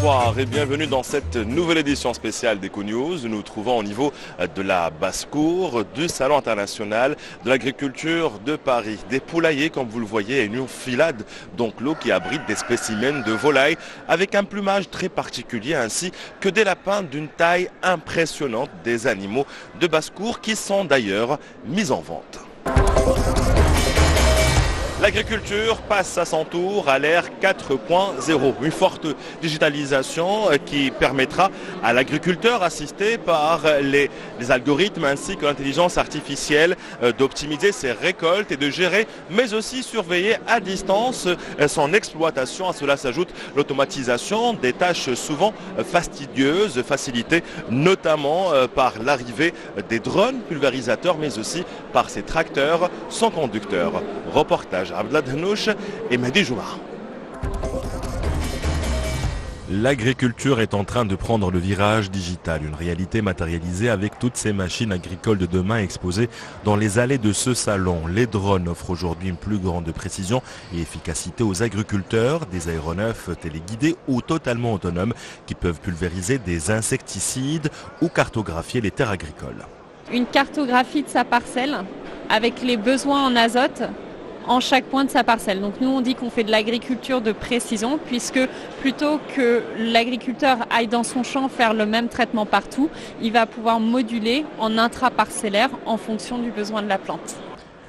Bonsoir et bienvenue dans cette nouvelle édition spéciale d'Eco-News. Nous nous trouvons au niveau de la basse-cour du Salon international de l'agriculture de Paris. Des poulaillers, comme vous le voyez, et une enfilade d'enclos qui abritent des spécimens de volailles avec un plumage très particulier ainsi que des lapins d'une taille impressionnante, des animaux de basse-cour qui sont d'ailleurs mis en vente. L'agriculture passe à son tour à l'ère 4.0, une forte digitalisation qui permettra à l'agriculteur assisté par les algorithmes ainsi que l'intelligence artificielle d'optimiser ses récoltes et de gérer mais aussi surveiller à distance son exploitation. À cela s'ajoute l'automatisation des tâches souvent fastidieuses, facilitées notamment par l'arrivée des drones pulvérisateurs mais aussi par ces tracteurs sans conducteur. Reportage Abdelad Hanouch et Mehdi Jouma. L'agriculture est en train de prendre le virage digital, une réalité matérialisée avec toutes ces machines agricoles de demain exposées dans les allées de ce salon. Les drones offrent aujourd'hui une plus grande précision et efficacité aux agriculteurs, des aéronefs téléguidés ou totalement autonomes qui peuvent pulvériser des insecticides ou cartographier les terres agricoles. Une cartographie de sa parcelle avec les besoins en azote en chaque point de sa parcelle. Donc nous on dit qu'on fait de l'agriculture de précision puisque plutôt que l'agriculteur aille dans son champ faire le même traitement partout, il va pouvoir moduler en intraparcellaire en fonction du besoin de la plante.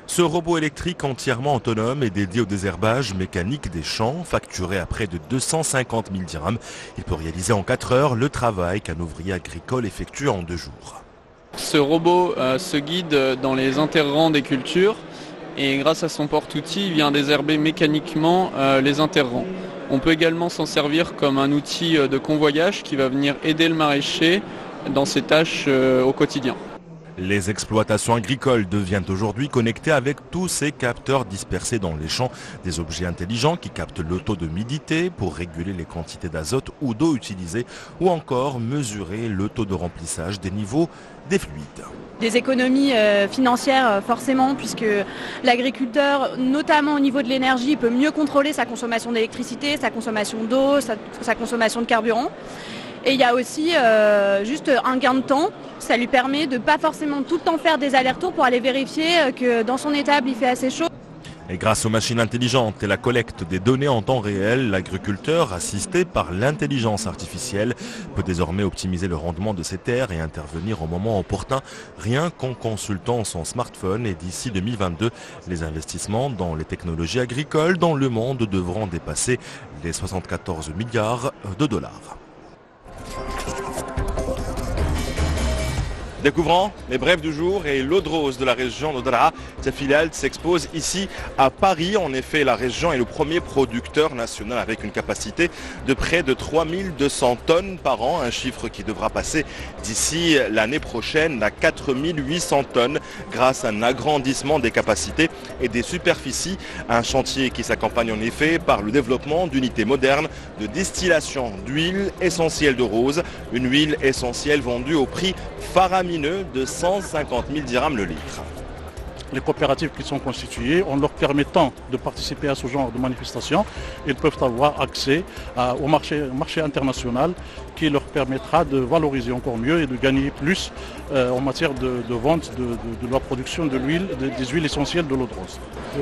Ce robot électrique entièrement autonome est dédié au désherbage mécanique des champs, facturé à près de 250 000 dirhams. Il peut réaliser en 4 heures le travail qu'un ouvrier agricole effectue en 2 jours. Ce robot se guide dans les interrants des cultures et grâce à son porte-outil, il vient désherber mécaniquement les interrants. On peut également s'en servir comme un outil de convoyage qui va venir aider le maraîcher dans ses tâches au quotidien. Les exploitations agricoles deviennent aujourd'hui connectées avec tous ces capteurs dispersés dans les champs. Des objets intelligents qui captent le taux d'humidité pour réguler les quantités d'azote ou d'eau utilisées ou encore mesurer le taux de remplissage des niveaux des fluides. Des économies financières forcément puisque l'agriculteur, notamment au niveau de l'énergie, peut mieux contrôler sa consommation d'électricité, sa consommation d'eau, sa consommation de carburant. Et il y a aussi juste un gain de temps. Ça lui permet de ne pas forcément tout le temps faire des allers-retours pour aller vérifier que dans son étable il fait assez chaud. Et grâce aux machines intelligentes et la collecte des données en temps réel, l'agriculteur, assisté par l'intelligence artificielle, peut désormais optimiser le rendement de ses terres et intervenir au moment opportun, rien qu'en consultant son smartphone. Et d'ici 2022, les investissements dans les technologies agricoles dans le monde devront dépasser les 74 milliards de dollars. Découvrant les brèves du jour et l'eau de rose de la région de Daraa, sa filiale s'expose ici à Paris. En effet, la région est le premier producteur national avec une capacité de près de 3200 tonnes par an, un chiffre qui devra passer d'ici l'année prochaine à 4800 tonnes grâce à un agrandissement des capacités et des superficies. Un chantier qui s'accompagne en effet par le développement d'unités modernes de distillation d'huile essentielle de rose, une huile essentielle vendue au prix faramineux de 150 000 dirhams le litre. Les coopératives qui sont constituées, en leur permettant de participer à ce genre de manifestations, ils peuvent avoir accès au marché international qui leur permettra de valoriser encore mieux et de gagner plus en matière de vente de la production de l'huile, des huiles essentielles de l'eau de rose.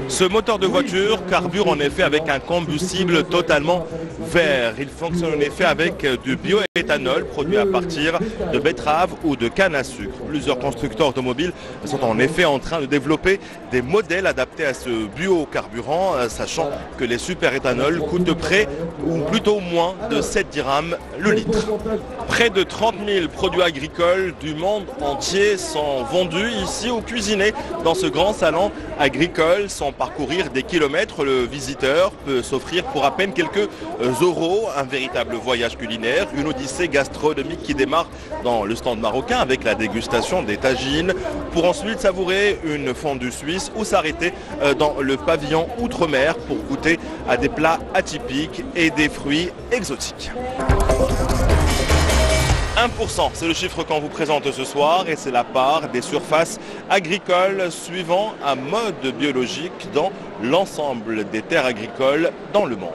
Ce moteur de voiture carbure en effet avec un combustible totalement vert. Il fonctionne en effet avec du bioéthanol produit à partir de betteraves ou de canne à sucre. Plusieurs constructeurs automobiles sont en effet en train de développer des modèles adaptés à ce biocarburant, sachant que les superéthanols coûtent près ou plutôt moins de 7 dirhams le litre. Près de 30 000 produits agricoles du monde entier sont vendus ici ou cuisinés dans ce grand salon agricole. Sans parcourir des kilomètres, le visiteur peut s'offrir pour à peine quelques euros un véritable voyage culinaire, une odyssée gastronomique qui démarre dans le stand marocain avec la dégustation des tagines pour ensuite savourer une fondue suisse ou s'arrêter dans le pavillon outre-mer pour goûter à des plats atypiques et des fruits exotiques. 1%, c'est le chiffre qu'on vous présente ce soir et c'est la part des surfaces agricoles suivant un mode biologique dans l'ensemble des terres agricoles dans le monde.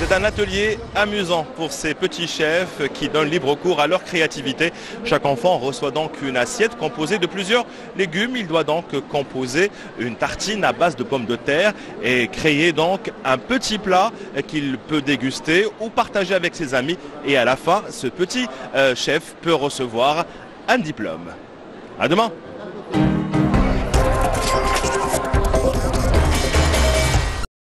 C'est un atelier amusant pour ces petits chefs qui donnent libre cours à leur créativité. Chaque enfant reçoit donc une assiette composée de plusieurs légumes. Il doit donc composer une tartine à base de pommes de terre et créer donc un petit plat qu'il peut déguster ou partager avec ses amis. Et à la fin, ce petit chef peut recevoir un diplôme. À demain!